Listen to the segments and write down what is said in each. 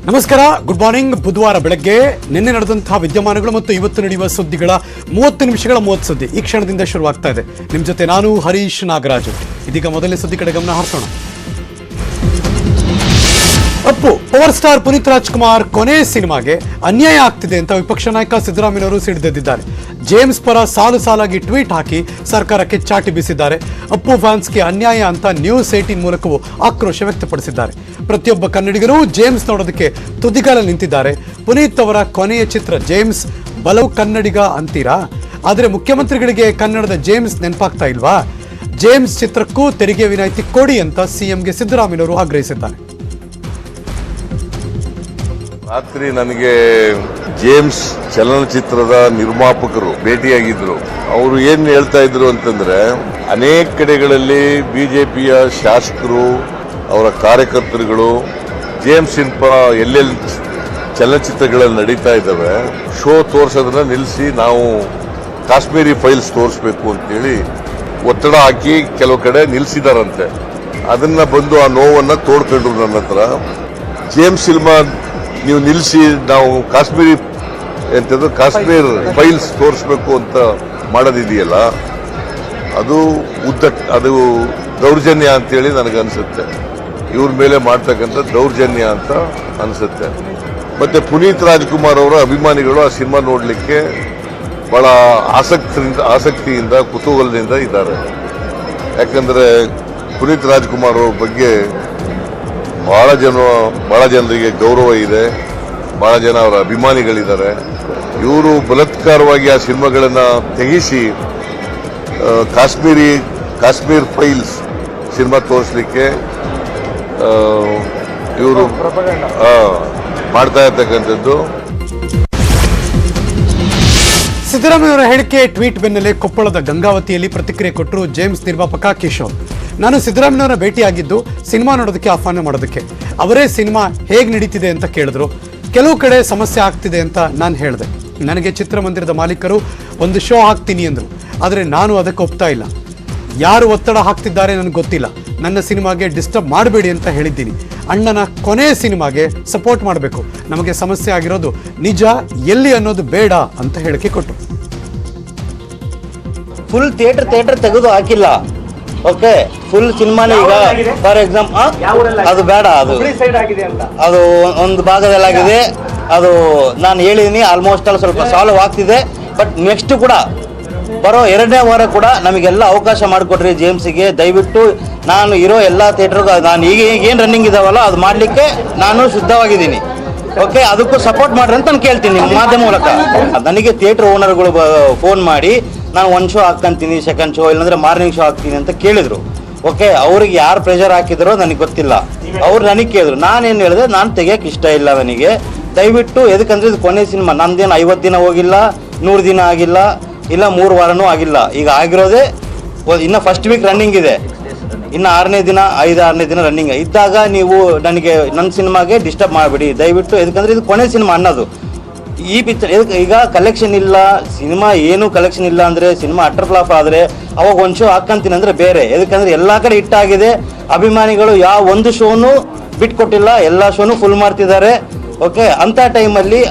ನಮಸ್ಕಾರ, good morning. ಬುಧವಾರ ಬೆಳಗ್ಗೆ ನಿನ್ನೆ ನಡೆದಂತಹ ವಿದ್ಯಮಾನಗಳು ಮತ್ತು ಇವತ್ತು ನಡೆಯುವ ಸುದ್ದಿಗಳ 30 ನಿಮಿಷಗಳ 30 ಸುದ್ದಿ ಈ ಕ್ಷಣದಿಂದ ಶುರುವಾಗ್ತಾ ಇದೆ. ನಿಮ್ಮ ಜೊತೆ ನಾನು ಹರೀಶ್ ನಾಗರಾಜು. ಇದೀಗ ಮೊದಲನೇ ಸುದ್ದಿ ಕಡೆ ಗಮನ ಹರಿಸೋಣ. ಅಪ್ಪು ಪವರ್ ಸ್ಟಾರ್ ಪುನೀತ್ ರಾಜ್ಕುಮಾರ್ ಕೊನೆ ಸಿನಿಮಾಗೆ ಅನ್ಯಾಯ ಆಗ್ತಿದೆ ಅಂತ ವಿಪಕ್ಷ ನಾಯಕ ಸಿದ್ದರಾಮಯ್ಯನವರು ಸಿಡಿದೆದ್ದಿದ್ದಾರೆ. ಜೇಮ್ಸ್ ಪರ ಸಾಲಾಗಿ ಟ್ವೀಟ್ ಹಾಕಿ ಸರ್ಕಾರಕ್ಕೆ ಚಾಟಿ ಬೀಸಿದ್ದಾರೆ. ಅಪ್ಪು ಫ್ಯಾನ್ಸ್ಗೆ ಅನ್ಯಾಯ ಅಂತ ನ್ಯೂಸ್ 18 ಮೂಲಕವೂ ಆಕ್ರೋಶ ವ್ಯಕ್ತಪಡಿಸಿದ್ದಾರೆ. ಪ್ರತಿಯೊಬ್ಬ ಕನ್ನಡಿಗರು ಜೇಮ್ಸ್ ನೋಡೋದಕ್ಕೆ ತುದಿಗಾಲ ನಿಂತಿದ್ದಾರೆ. ಪುನೀತ್ ಅವರ ಕೊನೆಯ ಚಿತ್ರ ಜೇಮ್ಸ್ ಬಲವು ಕನ್ನಡಿಗ ಅಂತೀರಾ? ಆದರೆ ಮುಖ್ಯಮಂತ್ರಿಗಳಿಗೆ ಕನ್ನಡದ ಜೇಮ್ಸ್ ನೆನಪಾಗ್ತಾ ಇಲ್ವಾ? ಜೇಮ್ಸ್ ಚಿತ್ರಕ್ಕೂ ತೆರಿಗೆ ವಿನಾಯಿತಿ ಕೊಡಿ ಅಂತ ಸಿಎಂಗೆ ಸಿದ್ದರಾಮಯ್ಯನವರು ಆಗ್ರಹಿಸಿದ್ದಾರೆ. ರಾತ್ರಿ ನನಗೆ ಜೇಮ್ಸ್ ಚಲನಚಿತ್ರದ ನಿರ್ಮಾಪಕರು ಭೇಟಿಯಾಗಿದ್ರು. ಅವರು ಏನ್ ಹೇಳ್ತಾ ಇದ್ರು ಅಂತಂದ್ರೆ, ಅನೇಕ ಕಡೆಗಳಲ್ಲಿ ಬಿಜೆಪಿಯ ಶಾಸಕರು ಅವರ ಕಾರ್ಯಕರ್ತರುಗಳು ಜೇಮ್ಸ್ ಎಲ್ಲೆಲ್ಲಿ ಚಲನಚಿತ್ರಗಳಲ್ಲಿ ನಡೀತಾ ಇದ್ದಾವೆ ಶೋ ತೋರ್ಸೋದನ್ನ ನಿಲ್ಲಿಸಿ ನಾವು ಕಾಶ್ಮೀರಿ ಫೈಲ್ಸ್ ತೋರಿಸ್ಬೇಕು ಅಂತೇಳಿ ಒತ್ತಡ ಹಾಕಿ ಕೆಲವು ಕಡೆ ನಿಲ್ಲಿಸಿದಾರಂತೆ. ಅದನ್ನ ಬಂದು ಆ ನೋವನ್ನ ತೋಡ್ಕೊಂಡ್ರು ನನ್ನ ಹತ್ರ. ಜೇಮ್ಸ್ ಸಿನಿಮಾ ನೀವು ನಿಲ್ಲಿಸಿ ನಾವು ಕಾಶ್ಮೀರ್ ಫೈಲ್ಸ್ ತೋರಿಸ್ಬೇಕು ಅಂತ ಮಾಡೋದಿದೆಯಲ್ಲ, ಅದು ದೌರ್ಜನ್ಯ ಅಂತೇಳಿ ನನಗನ್ಸುತ್ತೆ. ಇವ್ರ ಮೇಲೆ ಮಾಡ್ತಕ್ಕಂಥ ದೌರ್ಜನ್ಯ ಅಂತ ಅನ್ಸುತ್ತೆ. ಮತ್ತೆ ಪುನೀತ್ ರಾಜ್ಕುಮಾರ್ ಅವರ ಅಭಿಮಾನಿಗಳು ಆ ಸಿನಿಮಾ ನೋಡ್ಲಿಕ್ಕೆ ಬಹಳ ಆಸಕ್ತಿಯಿಂದ ಕುತೂಹಲದಿಂದ ಇದ್ದಾರೆ. ಯಾಕಂದ್ರೆ ಪುನೀತ್ ರಾಜ್ಕುಮಾರ್ ಅವ್ರ ಬಗ್ಗೆ ಬಹಳ ಜನರಿಗೆ ಗೌರವ ಇದೆ, ಬಹಳ ಜನ ಅವರ ಅಭಿಮಾನಿಗಳಿದ್ದಾರೆ. ಇವರು ಬಲಾತ್ಕಾರವಾಗಿ ಆ ಸಿನಿಮಾಗಳನ್ನ ತೆಗೆಸಿ ಕಾಶ್ಮೀರ್ ಫೈಲ್ಸ್ ಸಿನಿಮಾ ತೋರಿಸಲಿಕ್ಕೆ ಇವರು ಮಾಡ್ತಾ ಇರ್ತಕ್ಕಂಥದ್ದು. ಸಿದ್ದರಾಮಯ್ಯವರ ಹೇಳಿಕೆ ಟ್ವೀಟ್ ಬೆನ್ನಲ್ಲೇ ಕೊಪ್ಪಳದ ಗಂಗಾವತಿಯಲ್ಲಿ ಪ್ರತಿಕ್ರಿಯೆ ಕೊಟ್ಟರು ಜೇಮ್ಸ್ ನಿರ್ಮಾಪಕ ಕಿಶೋರ್. ನಾನು ಸಿದ್ದರಾಮಯ್ಯವರ ಭೇಟಿಯಾಗಿದ್ದು ಸಿನಿಮಾ ನೋಡೋದಕ್ಕೆ, ಆಹ್ವಾನ ಮಾಡೋದಕ್ಕೆ. ಅವರೇ ಸಿನಿಮಾ ಹೇಗೆ ನಡೀತಿದೆ ಅಂತ ಕೇಳಿದ್ರು. ಕೆಲವು ಕಡೆ ಸಮಸ್ಯೆ ಆಗ್ತಿದೆ ಅಂತ ನಾನು ಹೇಳಿದೆ. ನನಗೆ ಚಿತ್ರಮಂದಿರದ ಮಾಲೀಕರು ಒಂದು ಶೋ ಹಾಕ್ತೀನಿ ಅಂದರು, ಆದರೆ ನಾನು ಅದಕ್ಕೆ ಒಪ್ತಾ ಇಲ್ಲ. ಯಾರು ಒತ್ತಡ ಹಾಕ್ತಿದ್ದಾರೆ ನನಗೆ ಗೊತ್ತಿಲ್ಲ. ನನ್ನ ಸಿನಿಮಾಗೆ ಡಿಸ್ಟರ್ಬ್ ಮಾಡಬೇಡಿ ಅಂತ ಹೇಳಿದ್ದೀನಿ. ಅಣ್ಣನ ಕೊನೆ ಸಿನಿಮಾಗೆ ಸಪೋರ್ಟ್ ಮಾಡಬೇಕು. ನಮಗೆ ಸಮಸ್ಯೆ ಆಗಿರೋದು ನಿಜ, ಎಲ್ಲಿ ಅನ್ನೋದು ಬೇಡ ಅಂತ ಹೇಳಿಕೆ ಕೊಟ್ಟರು. ಫುಲ್ ಥಿಯೇಟರ್ ತೆಗೆದು ಹಾಕಿಲ್ಲ. ಓಕೆ, ಫುಲ್ ಸಿನಿಮಾನೇ ಈಗ ಫಾರ್ ಎಕ್ಸಾಂಪಲ್ ಅದು ಬೇಡ, ಅದು ಒಂದು ಭಾಗದಲ್ಲಾಗಿದೆ. ಅದು ನಾನು ಹೇಳಿದ್ದೀನಿ, ಆಲ್ಮೋಸ್ಟ್ ಅಲ್ಲಿ ಸ್ವಲ್ಪ ಸಾಲ್ವ್ ಆಗ್ತಿದೆ. ಬಟ್ ನೆಕ್ಸ್ಟ್ ಕೂಡ ಬರೋ 2ನೇ ವಾರ ಕೂಡ ನಮಗೆಲ್ಲ ಅವಕಾಶ ಮಾಡಿಕೊಟ್ರಿ ಜೇಮ್ಸ್ಗೆ. ದಯವಿಟ್ಟು ನಾನು ಇರೋ ಎಲ್ಲ ಥಿಯೇಟರ್ಗೂ ನಾನು ಈಗ ಏನು ರನ್ನಿಂಗ್ ಇದಾವಲ್ಲ ಅದು ಮಾಡಲಿಕ್ಕೆ ನಾನು ಶುದ್ಧವಾಗಿದ್ದೀನಿ. ಓಕೆ, ಅದಕ್ಕೂ ಸಪೋರ್ಟ್ ಮಾಡ್ರಿ ಅಂತ ನಾನು ಕೇಳ್ತೀನಿ ನಿಮ್ಮ ಮಾಧ್ಯಮ ಮೂಲಕ. ನನಗೆ ಥಿಯೇಟರ್ ಓನರ್ಗಳು ಫೋನ್ ಮಾಡಿ ನಾನು 1 ಶೋ ಹಾಕ್ಕೊಂತೀನಿ, 2nd ಶೋ ಇಲ್ಲಾಂದ್ರೆ ಮಾರ್ನಿಂಗ್ ಶೋ ಹಾಕ್ತೀನಿ ಅಂತ ಕೇಳಿದ್ರು. ಓಕೆ, ಅವ್ರಿಗೆ ಯಾರು ಪ್ರೆಷರ್ ಹಾಕಿದ್ರೋ ನನಗೆ ಗೊತ್ತಿಲ್ಲ. ಅವ್ರು ನನಗೆ ಕೇಳಿದ್ರು. ನಾನೇನು ಹೇಳಿದೆ, ನಾನು ತೆಗಿಯೋಕೆ ಇಷ್ಟ ಇಲ್ಲ ನನಗೆ. ದಯವಿಟ್ಟು ಎದಕ್ಕಂದ್ರೆ ಇದು ಕೊನೆ ಸಿನಿಮಾ. ನಂದೇನು 50 ದಿನ ಹೋಗಿಲ್ಲ, 100 ದಿನ ಆಗಿಲ್ಲ, ಇಲ್ಲ 3 ವಾರನೂ ಆಗಿಲ್ಲ. ಈಗ ಆಗಿರೋದೇ ಇನ್ನು ಫಸ್ಟ್ ವೀಕ್ ರನ್ನಿಂಗ್ ಇದೆ, ಇನ್ನು 6ನೇ ದಿನ 5-6ನೇ ದಿನ ರನ್ನಿಂಗ್ ಇದ್ದಾಗ ನೀವು ನನಗೆ ನನ್ನ ಸಿನಿಮಾಗೆ ಡಿಸ್ಟರ್ಬ್ ಮಾಡಬೇಡಿ ದಯವಿಟ್ಟು. ಎದಕ್ಕಂದ್ರೆ ಇದು ಕೊನೆ ಸಿನಿಮಾ ಅನ್ನೋದು. ಈ ಪಿಕ್ಚರ್ ಈಗ ಕಲೆಕ್ಷನ್ ಇಲ್ಲ, ಸಿನಿಮಾ ಏನು ಕಲೆಕ್ಷನ್ ಇಲ್ಲ ಅಂದರೆ, ಸಿನಿಮಾ ಅಟರ್ ಫ್ಲಾಪ್ ಆದರೆ ಅವಾಗ 1 ಶೋ ಹಾಕ್ಕಂತೀನಿ ಅಂದರೆ ಬೇರೆ. ಎದಕ್ಕಂದ್ರೆ ಎಲ್ಲ ಕಡೆ ಹಿಟ್ಟಾಗಿದೆ. ಅಭಿಮಾನಿಗಳು ಯಾವ ಒಂದು ಶೋನು ಬಿಟ್ಕೊಟ್ಟಿಲ್ಲ, ಎಲ್ಲ ಶೋನು ಫುಲ್ ಮಾಡ್ತಿದ್ದಾರೆ. ಓಕೆ, ಅಂಥ ಟೈಮಲ್ಲಿ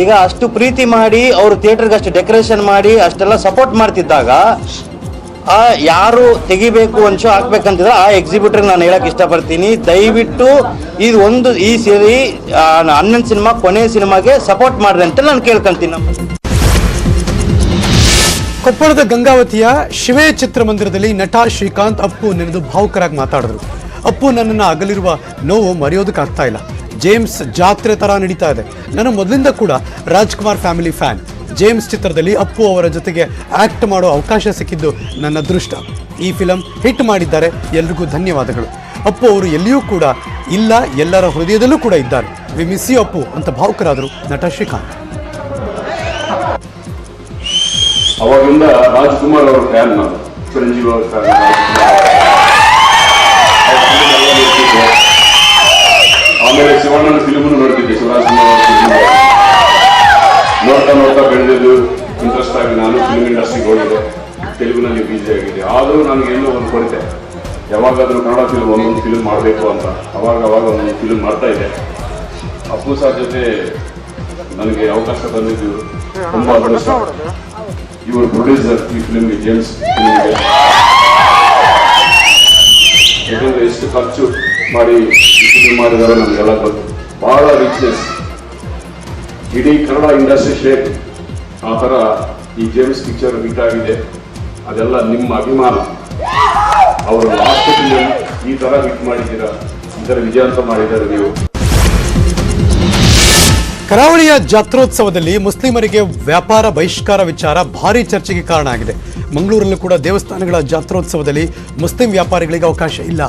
ಈಗ ಅಷ್ಟು ಪ್ರೀತಿ ಮಾಡಿ ಅವರು ಥಿಯೇಟರ್ಗೆ ಅಷ್ಟು ಡೆಕೋರೇಷನ್ ಮಾಡಿ ಅಷ್ಟೆಲ್ಲ ಸಪೋರ್ಟ್ ಮಾಡ್ತಿದ್ದಾಗ ಯಾರು ತೆಗಿಬೇಕು 1 ಶೋ ಹಾಕ್ಬೇಕಂತಿದ್ರೆ ಆ ಎಕ್ಸಿಬಿಟರ್ಗೆ ನಾನು ಹೇಳಕ್ ಇಷ್ಟಪಡ್ತೀನಿ. ದಯವಿಟ್ಟು ಈ ಸೇರಿ ಅಣ್ಣನ ಸಿನಿಮಾ ಕೊನೆ ಸಿನಿಮಾಗೆ ಸಪೋರ್ಟ್ ಮಾಡ್ರಿ ಅಂತ ನಾನು ಕೇಳ್ಕೊಂತೀನಿ. ಕೊಪ್ಪಳದ ಗಂಗಾವತಿಯ ಶಿವೇ ಚಿತ್ರಮಂದಿರದಲ್ಲಿ ನಟ ಶ್ರೀಕಾಂತ್ ಅಪ್ಪು ನೆನೆದು ಭಾವುಕರಾಗಿ ಮಾತಾಡಿದ್ರು. ಅಪ್ಪು ನನ್ನನ್ನು ಅಗಲಿರುವ ನೋವು ಮರೆಯೋದಕ್ಕಾಗ್ತಾ ಇಲ್ಲ. ಜೇಮ್ಸ್ ಜಾತ್ರೆ ತರ ನಡೀತಾ ಇದೆ. ನಾನು ಮೊದಲಿಂದ ಕೂಡ ರಾಜ್ಕುಮಾರ್ ಫ್ಯಾಮಿಲಿ ಫ್ಯಾನ್. ಜೇಮ್ಸ್ ಚಿತ್ರದಲ್ಲಿ ಅಪ್ಪು ಅವರ ಜೊತೆಗೆ ಆಕ್ಟ್ ಮಾಡೋ ಅವಕಾಶ ಸಿಕ್ಕಿದ್ದು ನನ್ನ ಅದೃಷ್ಟ. ಈ ಫಿಲಂ ಹಿಟ್ ಮಾಡಿದ್ದಾರೆ, ಎಲ್ರಿಗೂ ಧನ್ಯವಾದಗಳು. ಅಪ್ಪು ಅವರು ಎಲ್ಲಿಯೂ ಕೂಡ ಇಲ್ಲ, ಎಲ್ಲರ ಹೃದಯದಲ್ಲೂ ಕೂಡ ಇದ್ದಾರೆ. ವಿ ಮಿಸ್ ಯು ಅಪ್ಪು ಅಂತ ಭಾವುಕರಾದರು ನಟ ಶ್ರೀಕಾಂತ್. ಅವಾಗಿಂದ ರಾಜ್ಕುಮಾರ್ ಅವರ ಫ್ಯಾನ್ ನಾನು, ಚಿರಂಜೀವಿ ಅವರ ಫ್ಯಾನ್. ಆಮೇಲೆ ಶಿವಣ್ಣನ ಫಿಲ್ಮ್ ನೋಡ್ತಿದ್ದೆ, ಶಿವರಾಜ್ಕುಮಾರ್ ಅವರ ಫಿಲ್ಮ್ ನೋಡ್ತಾ ಬೆಳೆದಿದ್ದು ಇಂಟ್ರೆಸ್ಟ್ ಆಗಿ ನಾನು ಫಿಲ್ಮ್ ಇಂಡಸ್ಟ್ರಿಗೆ ಹೋಗಿದ್ದೆ. ತೆಲುಗಿನಲ್ಲಿ ಬಿಜಿ ಆಗಿದೆ. ಆದರೂ ನನಗೇನೋ ಒಂದು ಕೊರತೆ, ಯಾವಾಗಾದರೂ ಕನ್ನಡ ಫಿಲ್ಮ್ ಒಂದೊಂದು ಫಿಲ್ಮ್ ಮಾಡಬೇಕು ಅಂತ ಅವಾಗ ಒಂದೊಂದು ಫಿಲ್ಮ್ ಮಾಡ್ತಾ ಇದೆ. ಅಪ್ಪು ಸರ್ ಜೊತೆ ನನಗೆ ಅವಕಾಶ ಬಂದಿದ್ದು ತುಂಬಾ ಅದೃಷ್ಟ. ಇವರು ಪ್ರೊಡ್ಯೂಸರ್ ಈ ಫಿಲ್ಮ್ಗೆ, ಜೇಮ್ಸ್ ಫಿಲ್ಮ್ಗೆ. ಯಾಕಂದ್ರೆ ಎಷ್ಟು ಖರ್ಚು ಮಾಡಿ ಫಿಲ್ಮ್ ಮಾಡಿದಾರೋ ನಮಗೆಲ್ಲ ಗೊತ್ತು. ಬಹಳ ರಿಚ್ನೆಸ್, ಇಡೀ ಕನ್ನಡ ಇಂಡಸ್ಟ್ರಿ ಶೇಪ್. ಆ ಥರ ಈ ಜೇಮ್ಸ್ ಪಿಕ್ಚರ್ ಹಿಟ್ ಆಗಿದೆ, ಅದೆಲ್ಲ ನಿಮ್ಮ ಅಭಿಮಾನ. ಅವರು ಲಾಸ್ಟ್ ಫಿಲ್ಮ್ ಈ ಥರ ಹಿಟ್ ಮಾಡಿದ್ದೀರಾ, ಇದರ ವಿಜಯಾಂತ ಮಾಡಿದ್ದಾರೆ ನೀವು. ಕರಾವಳಿಯ ಜಾತ್ರೋತ್ಸವದಲ್ಲಿ ಮುಸ್ಲಿಮರಿಗೆ ವ್ಯಾಪಾರ ಬಹಿಷ್ಕಾರ ವಿಚಾರ ಭಾರೀ ಚರ್ಚೆಗೆ ಕಾರಣ ಆಗಿದೆ. ಮಂಗಳೂರಲ್ಲೂ ಕೂಡ ದೇವಸ್ಥಾನಗಳ ಜಾತ್ರೋತ್ಸವದಲ್ಲಿ ಮುಸ್ಲಿಂ ವ್ಯಾಪಾರಿಗಳಿಗೆ ಅವಕಾಶ ಇಲ್ಲ.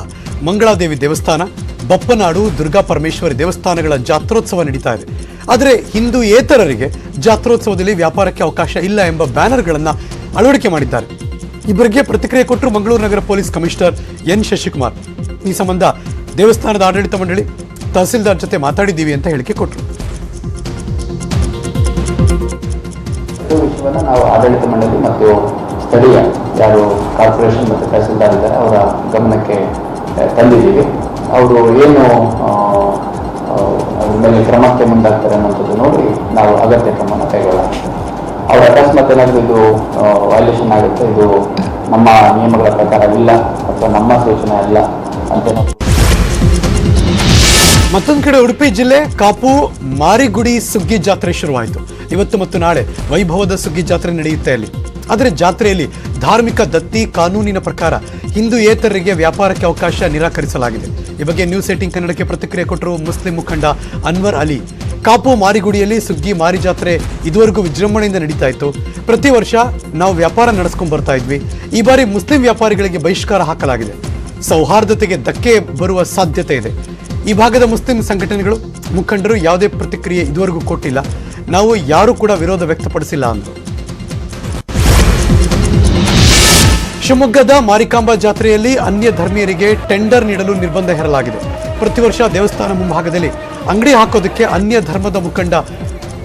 ಮಂಗಳಾದೇವಿ ದೇವಸ್ಥಾನ, ಬಪ್ಪನಾಡು, ದುರ್ಗಾ ಪರಮೇಶ್ವರಿ ದೇವಸ್ಥಾನಗಳ ಜಾತ್ರೋತ್ಸವ ನಡೀತಾ ಇದೆ. ಆದರೆ ಹಿಂದೂಯೇತರರಿಗೆ ಜಾತ್ರೋತ್ಸವದಲ್ಲಿ ವ್ಯಾಪಾರಕ್ಕೆ ಅವಕಾಶ ಇಲ್ಲ ಎಂಬ ಬ್ಯಾನರ್ಗಳನ್ನು ಅಳವಡಿಕೆ ಮಾಡಿದ್ದಾರೆ. ಈ ಬಗ್ಗೆ ಪ್ರತಿಕ್ರಿಯೆ ಕೊಟ್ಟರು ಮಂಗಳೂರು ನಗರ ಪೊಲೀಸ್ ಕಮಿಷನರ್ ಎನ್ ಶಶಿಕುಮಾರ್. ಈ ಸಂಬಂಧ ದೇವಸ್ಥಾನದ ಆಡಳಿತ ಮಂಡಳಿ, ತಹಸೀಲ್ದಾರ್ ಜೊತೆ ಮಾತಾಡಿದ್ದೀವಿ ಅಂತ ಹೇಳಿಕೆ ಕೊಟ್ಟರು. ವಿಷಯವನ್ನು ನಾವು ಆಡಳಿತ ಮಂಡಳಿ ಮತ್ತು ಸ್ಥಳೀಯ ಯಾರು ಕಾರ್ಪೊರೇಷನ್ ಮತ್ತು ತಹಸೀಲ್ದಾರ್ ಇದ್ದಾರೆ ಅವರ ಗಮನಕ್ಕೆ ತಂದಿದ್ದೀವಿ. ಅವರು ಏನು ಅದ್ರ ಮೇಲೆ ಕ್ರಮಕ್ಕೆ ಮುಂದಾಗ್ತಾರೆ ಅನ್ನೋಂಥದ್ದು ನೋಡಿ ನಾವು ಅಗತ್ಯ ಕ್ರಮನ ಕೈಗೊಳ್ಳೋಣ. ಅವ್ರ ಅಕಸ್ಮಾತ್ ಏನಾದರೂ ಇದು ವೈಲೇಷನ್ ಆಗುತ್ತೆ, ಇದು ನಮ್ಮ ನಿಯಮಗಳ ಪ್ರಕಾರ ಇಲ್ಲ ಅಥವಾ ನಮ್ಮ ಸೂಚನೆ ಅಲ್ಲ ಅಂತ. ಮತ್ತೊಂದು ಕಡೆ ಉಡುಪಿ ಜಿಲ್ಲೆ ಕಾಪು ಮಾರಿಗುಡಿ ಸುಗ್ಗಿ ಜಾತ್ರೆ ಶುರುವಾಯಿತು. ಇವತ್ತು ಮತ್ತು ನಾಳೆ ವೈಭವದ ಸುಗ್ಗಿ ಜಾತ್ರೆ ನಡೆಯುತ್ತೆ ಅಲ್ಲಿ. ಆದರೆ ಜಾತ್ರೆಯಲ್ಲಿ ಧಾರ್ಮಿಕ ದತ್ತಿ ಕಾನೂನಿನ ಪ್ರಕಾರ ಹಿಂದೂಯೇತರರಿಗೆ ವ್ಯಾಪಾರಕ್ಕೆ ಅವಕಾಶ ನಿರಾಕರಿಸಲಾಗಿದೆ. ಈ ಬಗ್ಗೆ ನ್ಯೂಸ್ 18 ಕನ್ನಡಕ್ಕೆ ಪ್ರತಿಕ್ರಿಯೆ ಕೊಟ್ಟರು ಮುಸ್ಲಿಂ ಮುಖಂಡ ಅನ್ವರ್ ಅಲಿ. ಕಾಪು ಮಾರಿಗುಡಿಯಲ್ಲಿ ಸುಗ್ಗಿ ಮಾರಿ ಜಾತ್ರೆ ಇದುವರೆಗೂ ವಿಜೃಂಭಣೆಯಿಂದ ನಡೀತಾ ಇತ್ತು. ಪ್ರತಿ ವರ್ಷ ನಾವು ವ್ಯಾಪಾರ ನಡೆಸ್ಕೊಂಡು ಬರ್ತಾ ಇದ್ವಿ. ಈ ಬಾರಿ ಮುಸ್ಲಿಂ ವ್ಯಾಪಾರಿಗಳಿಗೆ ಬಹಿಷ್ಕಾರ ಹಾಕಲಾಗಿದೆ. ಸೌಹಾರ್ದತೆಗೆ ಧಕ್ಕೆ ಬರುವ ಸಾಧ್ಯತೆ ಇದೆ. ಈ ಭಾಗದ ಮುಸ್ಲಿಂ ಸಂಘಟನೆಗಳು, ಮುಖಂಡರು ಯಾವುದೇ ಪ್ರತಿಕ್ರಿಯೆ ಇದುವರೆಗೂ ಕೊಟ್ಟಿಲ್ಲ. ನಾವು ಯಾರೂ ಕೂಡ ವಿರೋಧ ವ್ಯಕ್ತಪಡಿಸಿಲ್ಲ ಅಂದರು. ಶಿವಮೊಗ್ಗದ ಮಾರಿಕಾಂಬಾ ಜಾತ್ರೆಯಲ್ಲಿ ಅನ್ಯ ಧರ್ಮೀಯರಿಗೆ ಟೆಂಡರ್ ನೀಡಲು ನಿರ್ಬಂಧ ಹೇರಲಾಗಿದೆ. ಪ್ರತಿ ವರ್ಷ ದೇವಸ್ಥಾನ ಮುಂಭಾಗದಲ್ಲಿ ಅಂಗಡಿ ಹಾಕೋದಕ್ಕೆ ಅನ್ಯ ಧರ್ಮದ ಮುಖಂಡ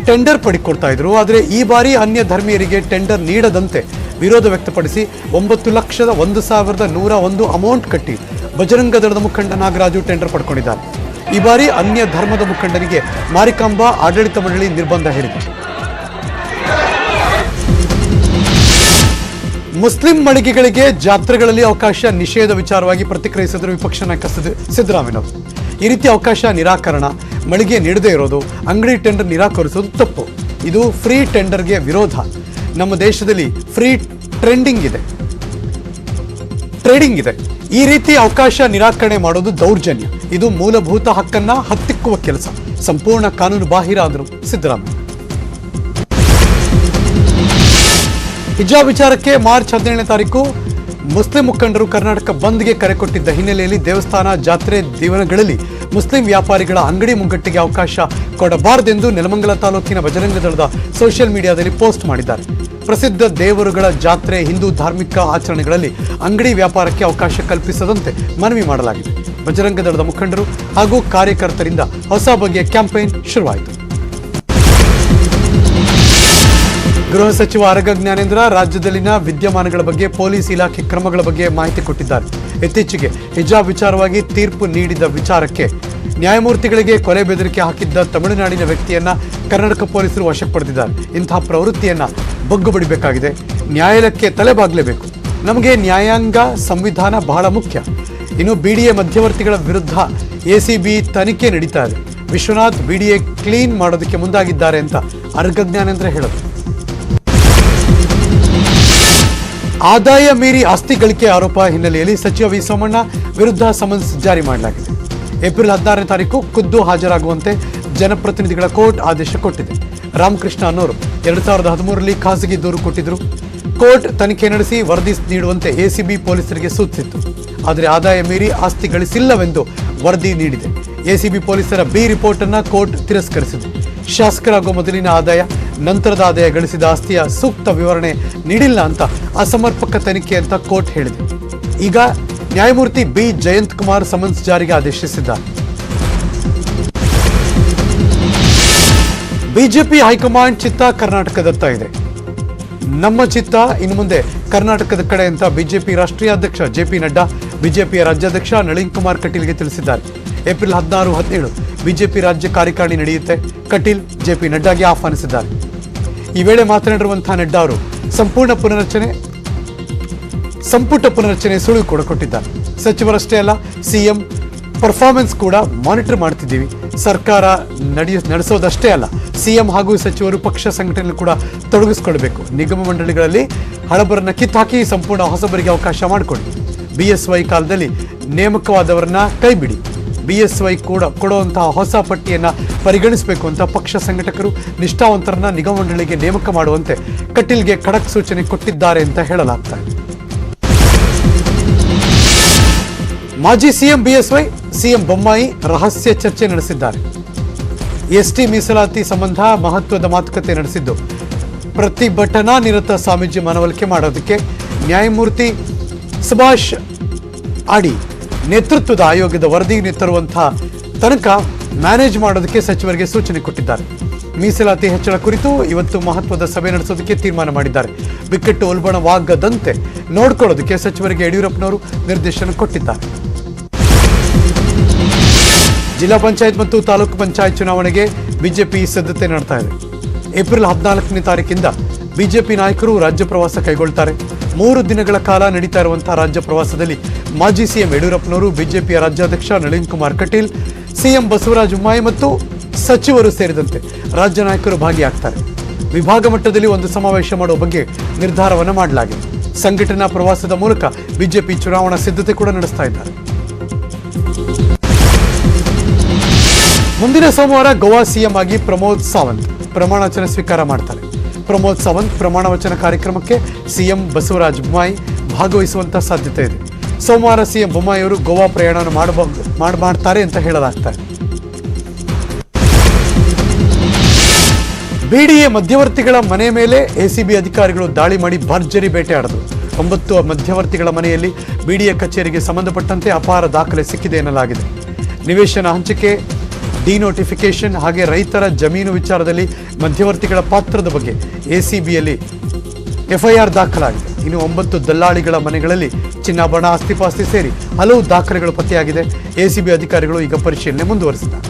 ಟೆಂಡರ್ ಪಡಿಕೊಡ್ತಾ ಇದ್ರು. ಆದರೆ ಈ ಬಾರಿ ಅನ್ಯ ಧರ್ಮೀಯರಿಗೆ ಟೆಂಡರ್ ನೀಡದಂತೆ ವಿರೋಧ ವ್ಯಕ್ತಪಡಿಸಿ 9,01,101 ಅಮೌಂಟ್ ಕಟ್ಟಿ ಬಜರಂಗ ದಳದ ಮುಖಂಡ ನಾಗರಾಜು ಟೆಂಡರ್ ಪಡ್ಕೊಂಡಿದ್ದಾರೆ. ಈ ಬಾರಿ ಅನ್ಯ ಧರ್ಮದ ಮುಖಂಡರಿಗೆ ಮಾರಿಕಾಂಬಾ ಆಡಳಿತ ಮಂಡಳಿ ನಿರ್ಬಂಧ ಹೇರಿದೆ. ಮುಸ್ಲಿಂ ಮಳಿಗೆಗಳಿಗೆ ಜಾತ್ರೆಗಳಲ್ಲಿ ಅವಕಾಶ ನಿಷೇಧ ವಿಚಾರವಾಗಿ ಪ್ರತಿಕ್ರಿಯಿಸಿದರು ವಿಪಕ್ಷ ನಾಯಕ ಸಿದ್ದರಾಮಯ್ಯ. ಈ ರೀತಿ ಅವಕಾಶ ನಿರಾಕರಣ, ಮಳಿಗೆ ನೀಡದೇ ಇರೋದು, ಅಂಗಡಿ ಟೆಂಡರ್ ನಿರಾಕರಿಸೋದು ತಪ್ಪು. ಇದು ಫ್ರೀ ಟೆಂಡರ್ಗೆ ವಿರೋಧ. ನಮ್ಮ ದೇಶದಲ್ಲಿ ಫ್ರೀ ಟ್ರೇಡಿಂಗ್ ಇದೆ. ಈ ರೀತಿ ಅವಕಾಶ ನಿರಾಕರಣೆ ಮಾಡೋದು ದೌರ್ಜನ್ಯ. ಇದು ಮೂಲಭೂತ ಹಕ್ಕನ್ನ ಹತ್ತಿಕ್ಕುವ ಕೆಲಸ. ಸಂಪೂರ್ಣ ಕಾನೂನು ಬಾಹಿರ ಆದರು ಸಿದ್ದರಾಮಯ್ಯ. ಹಿಜಾಬ್ ವಿಚಾರಕ್ಕೆ ಮಾರ್ಚ್ 17ನೇ ತಾರೀಕು ಮುಸ್ಲಿಂ ಮುಖಂಡರು ಕರ್ನಾಟಕ ಬಂದ್ಗೆ ಕರೆ ಕೊಟ್ಟಿದ್ದ ಹಿನ್ನೆಲೆಯಲ್ಲಿ ದೇವಸ್ಥಾನ ಜಾತ್ರೆ ದಿನಗಳಲ್ಲಿ ಮುಸ್ಲಿಂ ವ್ಯಾಪಾರಿಗಳ ಅಂಗಡಿ ಮುಂಗಟ್ಟಿಗೆ ಅವಕಾಶ ಕೊಡಬಾರದೆಂದು ನೆಲಮಂಗಲ ತಾಲೂಕಿನ ಬಜರಂಗ ದಳದ ಸೋಷಿಯಲ್ ಮೀಡಿಯಾದಲ್ಲಿ ಪೋಸ್ಟ್ ಮಾಡಿದ್ದಾರೆ. ಪ್ರಸಿದ್ಧ ದೇವರುಗಳ ಜಾತ್ರೆ, ಹಿಂದೂ ಧಾರ್ಮಿಕ ಆಚರಣೆಗಳಲ್ಲಿ ಅಂಗಡಿ ವ್ಯಾಪಾರಕ್ಕೆ ಅವಕಾಶ ಕಲ್ಪಿಸದಂತೆ ಮನವಿ ಮಾಡಲಾಗಿದೆ. ಬಜರಂಗ ದಳದ ಮುಖಂಡರು ಹಾಗೂ ಕಾರ್ಯಕರ್ತರಿಂದ ಹೊಸ ಬಗೆಯ ಕ್ಯಾಂಪೇನ್ ಶುರುವಾಯಿತು. ಗೃಹ ಸಚಿವ ಆರಗ ಜ್ಞಾನೇಂದ್ರ ರಾಜ್ಯದಲ್ಲಿನ ವಿದ್ಯಮಾನಗಳ ಬಗ್ಗೆ, ಪೊಲೀಸ್ ಇಲಾಖೆ ಕ್ರಮಗಳ ಬಗ್ಗೆ ಮಾಹಿತಿ ಕೊಟ್ಟಿದ್ದಾರೆ. ಇತ್ತೀಚೆಗೆ ಹಿಜಾಬ್ ವಿಚಾರವಾಗಿ ತೀರ್ಪು ನೀಡಿದ ವಿಚಾರಕ್ಕೆ ನ್ಯಾಯಮೂರ್ತಿಗಳಿಗೆ ಕೊಲೆ ಬೆದರಿಕೆ ಹಾಕಿದ್ದ ತಮಿಳುನಾಡಿನ ವ್ಯಕ್ತಿಯನ್ನ ಕರ್ನಾಟಕ ಪೊಲೀಸರು ವಶಕ್ಕೆ ಪಡೆದಿದ್ದಾರೆ. ಇಂತಹ ಪ್ರವೃತ್ತಿಯನ್ನ ಬಗ್ಗು ಬಡಿಬೇಕಾಗಿದೆ. ನ್ಯಾಯಾಲಯಕ್ಕೆ ತಲೆಬಾಗಲೇಬೇಕು. ನಮಗೆ ನ್ಯಾಯಾಂಗ, ಸಂವಿಧಾನ ಬಹಳ ಮುಖ್ಯ. ಇನ್ನು ಬಿಡಿಎ ಮಧ್ಯವರ್ತಿಗಳ ವಿರುದ್ಧ ಎಸಿಬಿ ತನಿಖೆ ನಡೀತಾ ಇದೆ. ವಿಶ್ವನಾಥ್ ಬಿಡಿಎ ಕ್ಲೀನ್ ಮಾಡೋದಕ್ಕೆ ಮುಂದಾಗಿದ್ದಾರೆ ಅಂತ ಆರಗ ಜ್ಞಾನೇಂದ್ರ ಹೇಳಿದರು. ಆದಾಯ ಮೀರಿ ಆಸ್ತಿ ಗಳಿಕೆ ಆರೋಪ ಹಿನ್ನೆಲೆಯಲ್ಲಿ ಸಚಿವ ವಿ ಸೋಮಣ್ಣ ವಿರುದ್ಧ ಸಮನ್ಸ್ ಜಾರಿ ಮಾಡಲಾಗಿದೆ. ಏಪ್ರಿಲ್ 16ನೇ ತಾರೀಕು ಖುದ್ದು ಹಾಜರಾಗುವಂತೆ ಜನಪ್ರತಿನಿಧಿಗಳ ಕೋರ್ಟ್ ಆದೇಶ ಕೊಟ್ಟಿದೆ. ರಾಮಕೃಷ್ಣ ಅನ್ನೋರು 2013ರಲ್ಲಿ ಖಾಸಗಿ ದೂರು ಕೊಟ್ಟಿದ್ರು. ಕೋರ್ಟ್ ತನಿಖೆ ನಡೆಸಿ ವರದಿ ನೀಡುವಂತೆ ಎಸಿಬಿ ಪೊಲೀಸರಿಗೆ ಸೂಚಿಸಿತ್ತು. ಆದರೆ ಆದಾಯ ಮೀರಿ ಆಸ್ತಿ ಗಳಿಸಿಲ್ಲವೆಂದು ವರದಿ ನೀಡಿದೆ. ಎಸಿಬಿ ಪೊಲೀಸರ ಬಿ ರಿಪೋರ್ಟ್ ಅನ್ನ ಕೋರ್ಟ್ ತಿರಸ್ಕರಿಸಿದೆ. ಶಾಸಕರಾಗುವ ಮೊದಲಿನ ಆದಾಯ, ನಂತರದ ಆದಾಯ ಗಳಿಸಿದ ಆಸ್ತಿಯ ಸೂಕ್ತ ವಿವರಣೆ ನೀಡಿಲ್ಲ ಅಂತ ಅಸಮರ್ಪಕ ತನಿಖೆ ಅಂತ ಕೋರ್ಟ್ ಹೇಳಿದೆ. ಈಗ ನ್ಯಾಯಮೂರ್ತಿ ಬಿ ಜಯಂತ್ ಕುಮಾರ್ ಸಮನ್ಸ್ ಜಾರಿಗೆ ಆದೇಶಿಸಿದ್ದಾರೆ. ಬಿಜೆಪಿ ಹೈಕಮಾಂಡ್ ಚಿತ್ತ ಕರ್ನಾಟಕದತ್ತ ಇದೆ. ನಮ್ಮ ಚಿತ್ತ ಇನ್ನು ಮುಂದೆ ಕರ್ನಾಟಕದ ಕಡೆ ಅಂತ ಬಿಜೆಪಿ ರಾಷ್ಟ್ರೀಯ ಅಧ್ಯಕ್ಷ ಜೆಪಿ ನಡ್ಡಾ ಬಿಜೆಪಿಯ ರಾಜ್ಯಾಧ್ಯಕ್ಷ ನಳಿನ್ ಕುಮಾರ್ ಕಟೀಲ್ಗೆ ತಿಳಿಸಿದ್ದಾರೆ. ಏಪ್ರಿಲ್ 16, 17 ಬಿಜೆಪಿ ರಾಜ್ಯ ಕಾರ್ಯಕಾರಿಣಿ ನಡೆಯುತ್ತೆ. ಕಟೀಲ್ ಜೆಪಿ ನಡ್ಡಾಗೆ ಆಹ್ವಾನಿಸಿದ್ದಾರೆ. ಈ ವೇಳೆ ಮಾತನಾಡಿರುವಂತಹ ನಡ್ಡಾ ಅವರು ಸಂಪುಟ ಪುನರಚನೆ ಸುಳಿವು ಕೂಡ ಕೊಟ್ಟಿದ್ದಾರೆ. ಸಚಿವರಷ್ಟೇ ಅಲ್ಲ, ಸಿಎಂ ಪರ್ಫಾರ್ಮೆನ್ಸ್ ಕೂಡ ಮಾನಿಟರ್ ಮಾಡ್ತಿದ್ದೀವಿ. ಸರ್ಕಾರ ನಡೆಸೋದಷ್ಟೇ ಅಲ್ಲ, ಸಿಎಂ ಹಾಗೂ ಸಚಿವರು ಪಕ್ಷ ಸಂಘಟನೆ ಕೂಡ ತೊಡಗಿಸಿಕೊಳ್ಬೇಕು. ನಿಗಮ ಮಂಡಳಿಗಳಲ್ಲಿ ಹಳಬರನ್ನ ಕಿತ್ತಾಕಿ ಸಂಪೂರ್ಣ ಹೊಸಬರಿಗೆ ಅವಕಾಶ ಮಾಡಿಕೊಡಿ. ಬಿಎಸ್ವೈ ಕಾಲದಲ್ಲಿ ನೇಮಕವಾದವರನ್ನ ಕೈಬಿಡಿ. ಬಿಎಸ್ವೈ ಕೂಡ ಕೊಡುವಂತಹ ಹೊಸ ಪಟ್ಟಿಯನ್ನ ಪರಿಗಣಿಸಬೇಕು ಅಂತ ಪಕ್ಷ ಸಂಘಟಕರು ನಿಷ್ಠಾವಂತರನ್ನ ನಿಗಮ ಮಂಡಳಿಗೆ ನೇಮಕ ಮಾಡುವಂತೆ ಕಟೀಲ್ಗೆ ಖಡಕ್ ಸೂಚನೆ ಕೊಟ್ಟಿದ್ದಾರೆ ಅಂತ ಹೇಳಲಾಗ್ತಾ ಇದೆ. ಮಾಜಿ ಸಿಎಂ ಬಿಎಸ್ವೈ, ಸಿಎಂ ಬೊಮ್ಮಾಯಿ ರಹಸ್ಯ ಚರ್ಚೆ ನಡೆಸಿದ್ದಾರೆ. ಎಸ್ಟಿ ಮೀಸಲಾತಿ ಸಂಬಂಧ ಮಹತ್ವದ ಮಾತುಕತೆ ನಡೆಸಿದ್ದು, ಪ್ರತಿಭಟನಾ ನಿರತ ಸ್ವಾಮೀಜಿ ಮನವೊಲಿಕೆ ಮಾಡೋದಕ್ಕೆ ನ್ಯಾಯಮೂರ್ತಿ ಸುಭಾಷ್ ಅಡಿ ನೇತೃತ್ವದ ಆಯೋಗದ ವರದಿ ತರುವಂತಹ ತನಕ ಮ್ಯಾನೇಜ್ ಮಾಡೋದಕ್ಕೆ ಸಚಿವರಿಗೆ ಸೂಚನೆ ಕೊಟ್ಟಿದ್ದಾರೆ. ಮೀಸಲಾತಿ ಹೆಚ್ಚಳ ಕುರಿತು ಇವತ್ತು ಮಹತ್ವದ ಸಭೆ ನಡೆಸೋದಕ್ಕೆ ತೀರ್ಮಾನ ಮಾಡಿದ್ದಾರೆ. ಬಿಕ್ಕಟ್ಟು ಉಲ್ಬಣವಾಗದಂತೆ ನೋಡ್ಕೊಳ್ಳೋದಕ್ಕೆ ಸಚಿವರಿಗೆ ಯಡಿಯೂರಪ್ಪನವರು ನಿರ್ದೇಶನ ಕೊಟ್ಟಿದ್ದಾರೆ. ಜಿಲ್ಲಾ ಪಂಚಾಯತ್ ಮತ್ತು ತಾಲೂಕು ಪಂಚಾಯತ್ ಚುನಾವಣೆಗೆ ಬಿಜೆಪಿ ಸಿದ್ಧತೆ ನಡೆಸ್ತಾ ಇದೆ. ಏಪ್ರಿಲ್ 14ನೇ ತಾರೀಕಿಂದ ಬಿಜೆಪಿ ನಾಯಕರು ರಾಜ್ಯ ಪ್ರವಾಸ ಕೈಗೊಳ್ತಾರೆ. 3 ದಿನಗಳ ಕಾಲ ನಡೀತಾ ಇರುವಂತಹ ರಾಜ್ಯ ಪ್ರವಾಸದಲ್ಲಿ ಮಾಜಿ ಸಿಎಂ ಯಡಿಯೂರಪ್ಪನವರು, ಬಿಜೆಪಿಯ ರಾಜ್ಯಾಧ್ಯಕ್ಷ ನಳಿನ್ ಕುಮಾರ್ ಕಟೀಲ್, ಸಿಎಂ ಬಸವರಾಜ ಬೊಮ್ಮಾಯಿ ಮತ್ತು ಸಚಿವರು ಸೇರಿದಂತೆ ರಾಜ್ಯ ನಾಯಕರು ಭಾಗಿಯಾಗ್ತಾರೆ. ವಿಭಾಗ ಮಟ್ಟದಲ್ಲಿ ಒಂದು ಸಮಾವೇಶ ಮಾಡುವ ಬಗ್ಗೆ ನಿರ್ಧಾರವನ್ನು ಮಾಡಲಾಗಿದೆ. ಸಂಘಟನಾ ಪ್ರವಾಸದ ಮೂಲಕ ಬಿಜೆಪಿ ಚುನಾವಣಾ ಸಿದ್ಧತೆ ಕೂಡ ನಡೆಸ್ತಾ ಇದ್ದಾರೆ. ಮುಂದಿನ ಸೋಮವಾರ ಗೋವಾ ಸಿಎಂ ಆಗಿ ಪ್ರಮೋದ್ ಸಾವಂತ್ ಪ್ರಮಾಣ ವಚನ ಸ್ವೀಕಾರ ಮಾಡ್ತಾರೆ. ಪ್ರಮೋದ್ ಸಾವಂತ್ ಪ್ರಮಾಣ ವಚನ ಕಾರ್ಯಕ್ರಮಕ್ಕೆ ಸಿಎಂ ಬಸವರಾಜ ಬೊಮ್ಮಾಯಿ ಭಾಗವಹಿಸುವಂತ ಸಾಧ್ಯತೆ ಇದೆ. ಸೋಮವಾರ ಸಿಎಂ ಬೊಮ್ಮಾಯಿ ಅವರು ಗೋವಾ ಪ್ರಯಾಣ ಮಾಡ್ತಾರೆ ಅಂತ ಹೇಳಲಾಗ್ತಾ ಇದೆ. ಬಿಡಿಎ ಮಧ್ಯವರ್ತಿಗಳ ಮನೆ ಮೇಲೆ ಎಸಿಬಿ ಅಧಿಕಾರಿಗಳು ದಾಳಿ ಮಾಡಿ ಭರ್ಜರಿ ಬೇಟೆಯಾಡಿದರು. 9 ಮಧ್ಯವರ್ತಿಗಳ ಮನೆಯಲ್ಲಿ ಬಿಡಿಎ ಕಚೇರಿಗೆ ಸಂಬಂಧಪಟ್ಟಂತೆ ಅಪಾರ ದಾಖಲೆ ಸಿಕ್ಕಿದೆ ಎನ್ನಲಾಗಿದೆ. ನಿವೇಶನ ಹಂಚಿಕೆ, ಡಿನೋಟಿಫಿಕೇಶನ್ ಹಾಗೆ ರೈತರ ಜಮೀನು ವಿಚಾರದಲ್ಲಿ ಮಧ್ಯವರ್ತಿಗಳ ಪಾತ್ರದ ಬಗ್ಗೆ ಎಸಿಬಿಯಲ್ಲಿ ಎಫ್ಐಆರ್ ದಾಖಲಾಗಿದೆ. ಇನ್ನು 9 ದಲ್ಲಾಳಿಗಳ ಮನೆಗಳಲ್ಲಿ ಚಿನ್ನಾಭರಣ, ಆಸ್ತಿಪಾಸ್ತಿ ಸೇರಿ ಹಲವು ದಾಖಲೆಗಳು ಪತ್ತೆಯಾಗಿದೆ. ಎಸಿಬಿ ಅಧಿಕಾರಿಗಳು ಈಗ ಪರಿಶೀಲನೆ ಮುಂದುವರೆಸಿದ್ದಾರೆ.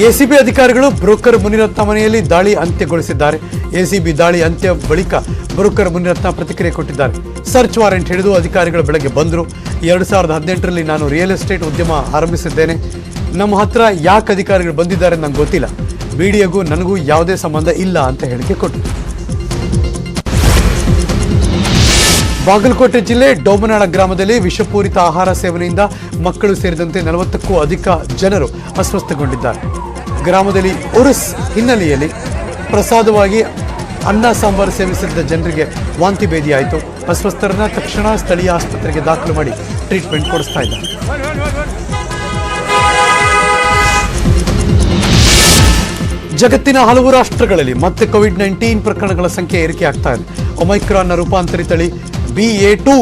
ಎಸಿಬಿ ಅಧಿಕಾರಿಗಳು ಬ್ರೋಕರ್ ಮುನಿರತ್ನ ಮನೆಯಲ್ಲಿ ದಾಳಿ ಅಂತ್ಯಗೊಳಿಸಿದ್ದಾರೆ. ಎಸಿಬಿ ದಾಳಿ ಅಂತ್ಯ ಬಳಿಕ ಬ್ರೋಕರ್ ಮುನಿರತ್ನ ಪ್ರತಿಕ್ರಿಯೆ ಕೊಟ್ಟಿದ್ದಾರೆ. ಸರ್ಚ್ ವಾರೆಂಟ್ ಹಿಡಿದು ಅಧಿಕಾರಿಗಳು ಬೆಳಗ್ಗೆ ಬಂದರು. 2018ರಲ್ಲಿ ನಾನು ರಿಯಲ್ ಎಸ್ಟೇಟ್ ಉದ್ಯಮ ಆರಂಭಿಸಿದ್ದೇನೆ. ನಮ್ಮ ಹತ್ರ ಯಾಕೆ ಅಧಿಕಾರಿಗಳು ಬಂದಿದ್ದಾರೆ ನಂಗೆ ಗೊತ್ತಿಲ್ಲ. ಬಿಡಿಎಗೂ ನನಗೂ ಯಾವುದೇ ಸಂಬಂಧ ಇಲ್ಲ ಅಂತ ಹೇಳಿಕೆ ಕೊಟ್ಟರು. ಬಾಗಲಕೋಟೆ ಜಿಲ್ಲೆ ಡೋಬನಾಳ ಗ್ರಾಮದಲ್ಲಿ ವಿಷಪೂರಿತ ಆಹಾರ ಸೇವನೆಯಿಂದ ಮಕ್ಕಳು ಸೇರಿದಂತೆ 40ಕ್ಕೂ ಅಧಿಕ ಜನರು ಅಸ್ವಸ್ಥಗೊಂಡಿದ್ದಾರೆ. ಗ್ರಾಮದಲ್ಲಿ ಉರುಸ್ ಹಿನ್ನೆಲೆಯಲ್ಲಿ ಪ್ರಸಾದವಾಗಿ ಅನ್ನ ಸಾಂಬಾರು ಸೇವಿಸಿದ್ದ ಜನರಿಗೆ ವಾಂತಿ ಭೇದಿಯಾಯಿತು. ಅಸ್ವಸ್ಥರನ್ನ ತಕ್ಷಣ ಸ್ಥಳೀಯ ಆಸ್ಪತ್ರೆಗೆ ದಾಖಲು ಮಾಡಿ ಟ್ರೀಟ್ಮೆಂಟ್ ಕೊಡಿಸ್ತಾ ಇದ್ದಾರೆ. ಜಗತ್ತಿನ ಹಲವು ರಾಷ್ಟ್ರಗಳಲ್ಲಿ ಮತ್ತೆ ಕೋವಿಡ್-19 ಪ್ರಕರಣಗಳ ಸಂಖ್ಯೆ ಏರಿಕೆ ಆಗ್ತಾ ಇದೆ. ಒಮೈಕ್ರಾನ್ನ ರೂಪಾಂತರಿ ತಳಿ BA.2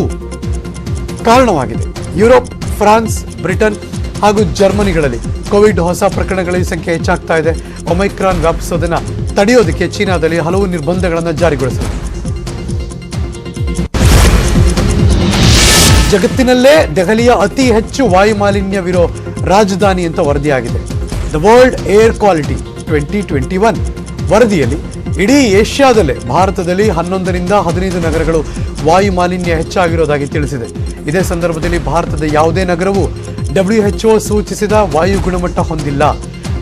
ಕಾರಣವಾಗಿದೆ. ಯುರೋಪ್, ಫ್ರಾನ್ಸ್, ಬ್ರಿಟನ್ ಹಾಗೂ ಜರ್ಮನಿಗಳಲ್ಲಿ ಕೋವಿಡ್ ಹೊಸ ಪ್ರಕರಣಗಳ ಸಂಖ್ಯೆ ಹೆಚ್ಚಾಗ್ತಾ ಇದೆ. ಒಮೈಕ್ರಾನ್ ವ್ಯಾಪಿಸೋದನ್ನು ತಡೆಯೋದಕ್ಕೆ ಚೀನಾದಲ್ಲಿ ಹಲವು ನಿರ್ಬಂಧಗಳನ್ನು ಜಾರಿಗೊಳಿಸಿದೆ. ಜಗತ್ತಿನಲ್ಲೇ ದೆಹಲಿಯ ಅತಿ ಹೆಚ್ಚು ವಾಯು ಮಾಲಿನ್ಯವಿರೋ ರಾಜಧಾನಿ ಅಂತ ವರದಿಯಾಗಿದೆ. ದ ವರ್ಲ್ಡ್ ಏರ್ ಕ್ವಾಲಿಟಿ 2021 ವರದಿಯಲ್ಲಿ ಇಡೀ ಏಷ್ಯಾದಲ್ಲೇ ಭಾರತದಲ್ಲಿ 11ರಿಂದ 15 ನಗರಗಳು ವಾಯು ಮಾಲಿನ್ಯ ಹೆಚ್ಚಾಗಿರೋದಾಗಿ ತಿಳಿಸಿದೆ. ಇದೇ ಸಂದರ್ಭದಲ್ಲಿ ಭಾರತದ ಯಾವುದೇ ನಗರವು WHO ಸೂಚಿಸಿದ ವಾಯು ಗುಣಮಟ್ಟ ಹೊಂದಿಲ್ಲ.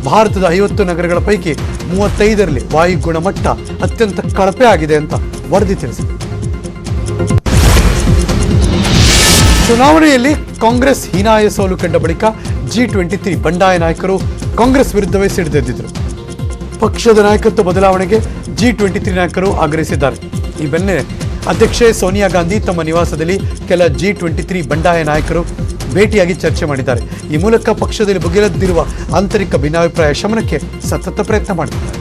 ಭಾರತದ 50 ನಗರಗಳ ಪೈಕಿ 35ರಲ್ಲಿ ವಾಯು ಗುಣಮಟ್ಟ ಅತ್ಯಂತ ಕಳಪೆ ಆಗಿದೆ ಅಂತ ವರದಿ ತಿಳಿಸಿದೆ. ಚುನಾವಣೆಯಲ್ಲಿ ಕಾಂಗ್ರೆಸ್ ಹೀನಾಯ ಸೋಲು ಕಂಡ ಬಳಿಕ G23 ಬಂಡಾಯ ನಾಯಕರು ಕಾಂಗ್ರೆಸ್ ವಿರುದ್ಧವೇ ಸಿಡಿದೆದ್ದಿದ್ರು. ಪಕ್ಷದ ನಾಯಕತ್ವ ಬದಲಾವಣೆಗೆ G23 ನಾಯಕರು ಆಗ್ರಹಿಸಿದ್ದಾರೆ. ಈ ಬೆನ್ನಲ್ಲೇ ಅಧ್ಯಕ್ಷೆ ಸೋನಿಯಾ ಗಾಂಧಿ ತಮ್ಮ ನಿವಾಸದಲ್ಲಿ ಕೆಲ G23 ಬಂಡಾಯ ನಾಯಕರು ಭೇಟಿಯಾಗಿ ಚರ್ಚೆ ಮಾಡಿದ್ದಾರೆ. ಈ ಮೂಲಕ ಪಕ್ಷದಲ್ಲಿ ಭುಗಿಲೆದ್ದಿರುವ ಆಂತರಿಕ ಭಿನ್ನಾಭಿಪ್ರಾಯ ಶಮನಕ್ಕೆ ಸತತ ಪ್ರಯತ್ನ ಮಾಡಿದ್ದಾರೆ.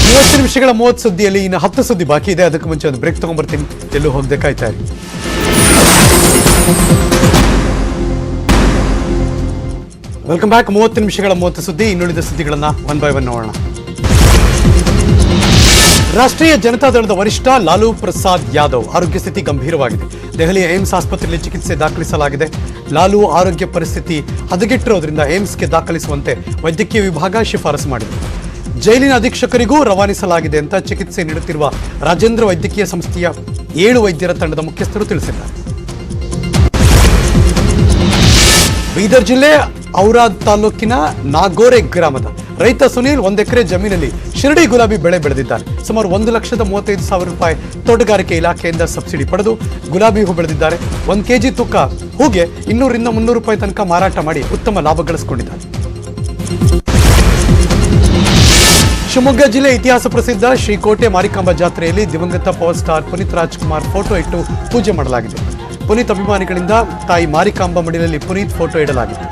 30 ನಿಮಿಷಗಳ 30 ಸುದ್ದಿಯಲ್ಲಿ ಇನ್ನು 10 ಸುದ್ದಿ ಬಾಕಿ ಇದೆ. ಅದಕ್ಕೆ ಮುಂಚೆ ಒಂದು ಬ್ರೇಕ್ ತಗೊಂಡ್ಬರ್ತೀನಿ. ಎಲ್ಲೂ ಹೋಗದೆ ಕಾಯ್ತಾ ಇರಿ. Welcome back. 30 ನಿಮಿಷಗಳ 30 ಸುದ್ದಿ. ಇನ್ನುಳಿದ ಸುದ್ದಿಗಳನ್ನ ಒನ್ ಬೈ ಒನ್ ನೋಡೋಣ. ರಾಷ್ಟ್ರೀಯ ಜನತಾದಳದ ವರಿಷ್ಠ ಲಾಲೂ ಪ್ರಸಾದ್ ಯಾದವ್ ಆರೋಗ್ಯ ಸ್ಥಿತಿ ಗಂಭೀರವಾಗಿದೆ. ದೆಹಲಿಯ ಏಮ್ಸ್ ಆಸ್ಪತ್ರೆಯಲ್ಲಿ ಚಿಕಿತ್ಸೆ ದಾಖಲಿಸಲಾಗಿದೆ. ಲಾಲೂ ಆರೋಗ್ಯ ಪರಿಸ್ಥಿತಿ ಹದಗೆಟ್ಟಿರೋದ್ರಿಂದ ಏಮ್ಸ್ಗೆ ದಾಖಲಿಸುವಂತೆ ವೈದ್ಯಕೀಯ ವಿಭಾಗ ಶಿಫಾರಸು ಮಾಡಿದೆ. ಜೈಲಿನ ಅಧೀಕ್ಷಕರಿಗೂ ರವಾನಿಸಲಾಗಿದೆ ಅಂತ ಚಿಕಿತ್ಸೆ ನೀಡುತ್ತಿರುವ ರಾಜೇಂದ್ರ ವೈದ್ಯಕೀಯ ಸಂಸ್ಥೆಯ 7 ವೈದ್ಯರ ತಂಡದ ಮುಖ್ಯಸ್ಥರು ತಿಳಿಸಿದ್ದಾರೆ. ಬೀದರ್ ಜಿಲ್ಲೆ ಔರಾದ್ ತಾಲೂಕಿನ ನಾಗೋರೆ ಗ್ರಾಮದ ರೈತ ಸುನೀಲ್ 1 ಎಕರೆ ಜಮೀನಲ್ಲಿ ಶಿರಡಿ ಗುಲಾಬಿ ಬೆಳೆ ಬೆಳೆದಿದ್ದಾರೆ. ಸುಮಾರು 1,35,000 ರೂಪಾಯಿ ತೋಟಗಾರಿಕೆ ಇಲಾಖೆಯಿಂದ ಸಬ್ಸಿಡಿ ಪಡೆದು ಗುಲಾಬಿ ಹೂ ಬೆಳೆದಿದ್ದಾರೆ. 1 ಕೆಜಿ ತೂಕ ಹೂಗೆ 200ರಿಂದ 300 ರೂಪಾಯಿ ತನಕ ಮಾರಾಟ ಮಾಡಿ ಉತ್ತಮ ಲಾಭ ಗಳಿಸಿಕೊಂಡಿದ್ದಾರೆ. ಶಿವಮೊಗ್ಗ ಜಿಲ್ಲೆ ಇತಿಹಾಸ ಪ್ರಸಿದ್ಧ ಶ್ರೀಕೋಟೆ ಮಾರಿಕಾಂಬಾ ಜಾತ್ರೆಯಲ್ಲಿ ದಿವಂಗತ power star Puneeth Rajkumar photo ಇಟ್ಟು ಪೂಜೆ ಮಾಡಲಾಗಿದೆ. ಪುನೀತ್ ಅಭಿಮಾನಿಗಳಿಂದ ತಾಯಿ ಮಾರಿಕಾಂಬಾ ಮಡಿಲಲ್ಲಿ ಪುನೀತ್ ಫೋಟೋ ಇಡಲಾಗಿದೆ.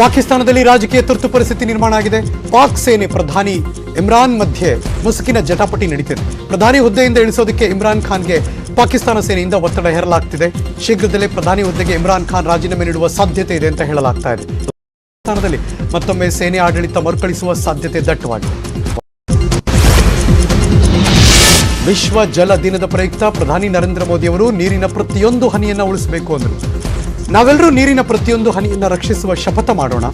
ಪಾಕಿಸ್ತಾನದಲ್ಲಿ ರಾಜಕೀಯ ತುರ್ತು ಪರಿಸ್ಥಿತಿ ನಿರ್ಮಾಣ ಆಗಿದೆ. ಪಾಕ್ ಸೇನೆ ಪ್ರಧಾನಿ ಇಮ್ರಾನ್ ಮಧ್ಯೆ ಮುಸುಕಿನ ಜಟಾಪಟಿ ನಡೀತಿದೆ. ಪ್ರಧಾನಿ ಹುದ್ದೆಯಿಂದ ಇಳಿಸೋದಕ್ಕೆ ಇಮ್ರಾನ್ ಖಾನ್ಗೆ ಪಾಕಿಸ್ತಾನ ಸೇನೆಯಿಂದ ಒತ್ತಡ ಹೇರಲಾಗ್ತಿದೆ. ಶೀಘ್ರದಲ್ಲೇ ಪ್ರಧಾನಿ ಹುದ್ದೆಗೆ ಇಮ್ರಾನ್ ಖಾನ್ ರಾಜೀನಾಮೆ ನೀಡುವ ಸಾಧ್ಯತೆ ಇದೆ ಅಂತ ಹೇಳಲಾಗ್ತಾ ಇದೆ. ಪಾಕಿಸ್ತಾನದಲ್ಲಿ ಮತ್ತೊಮ್ಮೆ ಸೇನೆ ಆಡಳಿತ ಮರುಕಳಿಸುವ ಸಾಧ್ಯತೆ ದಟ್ಟವಾಗಿದೆ. ವಿಶ್ವ ಜಲ ದಿನದ ಪ್ರಯುಕ್ತ ಪ್ರಧಾನಿ ನರೇಂದ್ರ ಮೋದಿ ಅವರು ನೀರಿನ ಪ್ರತಿಯೊಂದು ಹನಿಯನ್ನ ಉಳಿಸಬೇಕು ಅಂದರು. ನಾವೆಲ್ಲರೂ ನೀರಿನ ಪ್ರತಿಯೊಂದು ಹನಿಯನ್ನ ರಕ್ಷಿಸುವ ಶಪಥ ಮಾಡೋಣ.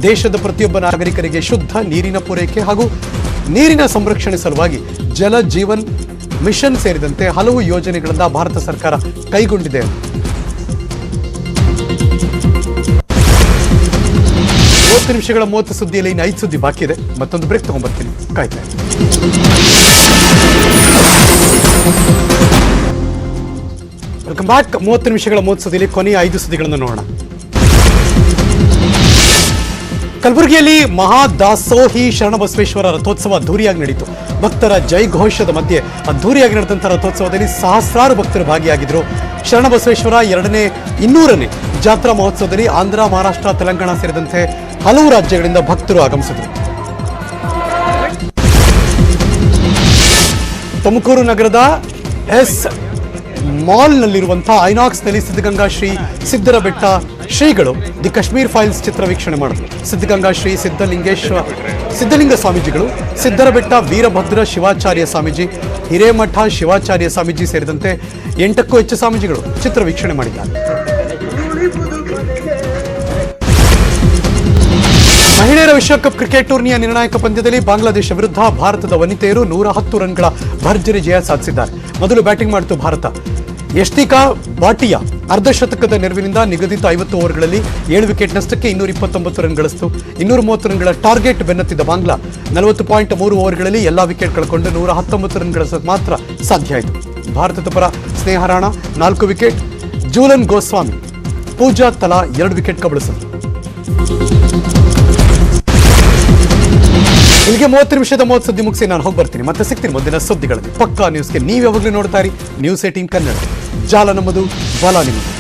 ದೇಶದ ಪ್ರತಿಯೊಬ್ಬ ನಾಗರಿಕರಿಗೆ ಶುದ್ಧ ನೀರಿನ ಪೂರೈಕೆ ಹಾಗೂ ನೀರಿನ ಸಂರಕ್ಷಣೆ ಸಲುವಾಗಿ ಜಲ ಜೀವನ್ ಮಿಷನ್ ಸೇರಿದಂತೆ ಹಲವು ಯೋಜನೆಗಳನ್ನು ಭಾರತ ಸರ್ಕಾರ ಕೈಗೊಂಡಿದೆ. 30 ನಿಮಿಷಗಳ 30 ಸುದ್ದಿಯಲ್ಲಿ ಇನ್ನು 5 ಸುದ್ದಿ ಬಾಕಿ ಇದೆ. ಮತ್ತೊಂದು ಬ್ರೇಕ್ ತಗೊಂಡ್ಬರ್ತೀನಿ, ಕಾಯ್ತಾ ಇರಿ. Welcome back. 30 ನಿಮಿಷಗಳ 30 ಸುದ್ದಿಯಲ್ಲಿ ಕೊನೆಯ 5 ಸುದ್ದಿಗಳನ್ನು ನೋಡೋಣ. ಕಲಬುರಗಿಯಲ್ಲಿ ಮಹಾದಾಸೋಹಿ ಶರಣಬಸವೇಶ್ವರ ರಥೋತ್ಸವ ಅದ್ದೂರಿಯಾಗಿ ನಡೆಯಿತು. ಭಕ್ತರ ಜೈಘೋಷದ ಮಧ್ಯೆ ಅದ್ದೂರಿಯಾಗಿ ನಡೆದಂತಹ ರಥೋತ್ಸವದಲ್ಲಿ ಸಹಸ್ರಾರು ಭಕ್ತರು ಭಾಗಿಯಾಗಿದ್ದರು. ಶರಣಬಸವೇಶ್ವರ 200ನೇ ಜಾತ್ರಾ ಮಹೋತ್ಸವದಲ್ಲಿ ಆಂಧ್ರ, ಮಹಾರಾಷ್ಟ್ರ, ತೆಲಂಗಾಣ ಸೇರಿದಂತೆ ಹಲವು ರಾಜ್ಯಗಳಿಂದ ಭಕ್ತರು ಆಗಮಿಸಿದರು. ತುಮಕೂರು ನಗರದ ಎಸ್ ಮಾಲ್ನಲ್ಲಿರುವಂತಹ ಐನಾಕ್ಸ್ನಲ್ಲಿ ಸಿದ್ಧಗಂಗಾ ಶ್ರೀ ಸಿದ್ದರ ಬೆಟ್ಟ ಶ್ರೀಗಳು ದಿ ಕಾಶ್ಮೀರ್ ಫೈಲ್ಸ್ ಚಿತ್ರ ವೀಕ್ಷಣೆ ಮಾಡಿದರು. ಸಿದ್ಧಗಂಗಾ ಶ್ರೀ ಸಿದ್ಧಲಿಂಗ ಸ್ವಾಮೀಜಿಗಳು, ಸಿದ್ದರ ಬೆಟ್ಟ ವೀರಭದ್ರ ಶಿವಾಚಾರ್ಯ ಸ್ವಾಮೀಜಿ, ಹಿರೇಮಠ ಶಿವಾಚಾರ್ಯ ಸ್ವಾಮೀಜಿ ಸೇರಿದಂತೆ 8ಕ್ಕೂ ಹೆಚ್ಚು ಸ್ವಾಮೀಜಿಗಳು ಚಿತ್ರ ವೀಕ್ಷಣೆ ಮಾಡಿದ್ದಾರೆ. ಮಹಿಳೆಯರ ವಿಶ್ವಕಪ್ ಕ್ರಿಕೆಟ್ ಟೂರ್ನಿಯ ನಿರ್ಣಾಯಕ ಪಂದ್ಯದಲ್ಲಿ ಬಾಂಗ್ಲಾದೇಶ ವಿರುದ್ಧ ಭಾರತದ ವನಿತೆಯರು 110 ರನ್ಗಳ ಭರ್ಜರಿ ಜಯ ಸಾಧಿಸಿದ್ದಾರೆ. ಮೊದಲು ಬ್ಯಾಟಿಂಗ್ ಮಾಡಿತು ಭಾರತ. ಯಶ್ತಿಕಾ ಭಾಟಿಯಾ ಅರ್ಧಶತಕದ ನೆರವಿನಿಂದ ನಿಗದಿತ 50 ಓವರ್ಗಳಲ್ಲಿ 7 ವಿಕೆಟ್ ನಷ್ಟಕ್ಕೆ 229 ರನ್ ಗಳಿಸಿತು. 230 ರನ್ಗಳ ಟಾರ್ಗೆಟ್ ಬೆನ್ನತ್ತಿದ್ದ ಬಾಂಗ್ಲಾ 40.3 ಓವರ್ಗಳಲ್ಲಿ ಎಲ್ಲಾ ವಿಕೆಟ್ ಕಳ್ಕೊಂಡು 119 ರನ್ ಗಳಿಸೋಕೆ ಮಾತ್ರ ಸಾಧ್ಯ ಆಯಿತು. ಭಾರತದ ಪರ ಸ್ನೇಹ ರಾಣಾ 4 ವಿಕೆಟ್, ಜೂಲನ್ ಗೋಸ್ವಾಮಿ, ಪೂಜಾ ತಲಾ 2 ವಿಕೆಟ್ ಕಬಳಿಸಿದರು. ಇಲ್ಲಿಗೆ 30 ನಿಮಿಷದ 30 ಸುದ್ದಿ ಮುಗಿಸಿ ನಾನು ಹೋಗಿ ಬರ್ತೀನಿ. ಮತ್ತೆ ಸಿಗ್ತೀನಿ ಮುಂದಿನ ಸುದ್ದಿಗಳಲ್ಲಿ. ಪಕ್ಕಾ ನ್ಯೂಸ್ಗೆ ನೀವು ಯಾವಾಗಲೂ ನೋಡ್ತಾ ಇರಿ ನ್ಯೂಸ್ 18 ಕನ್ನಡ. ಜಾಲ ನಮ್ಮದು, ಬಲ ನಿಮ್ಮದು.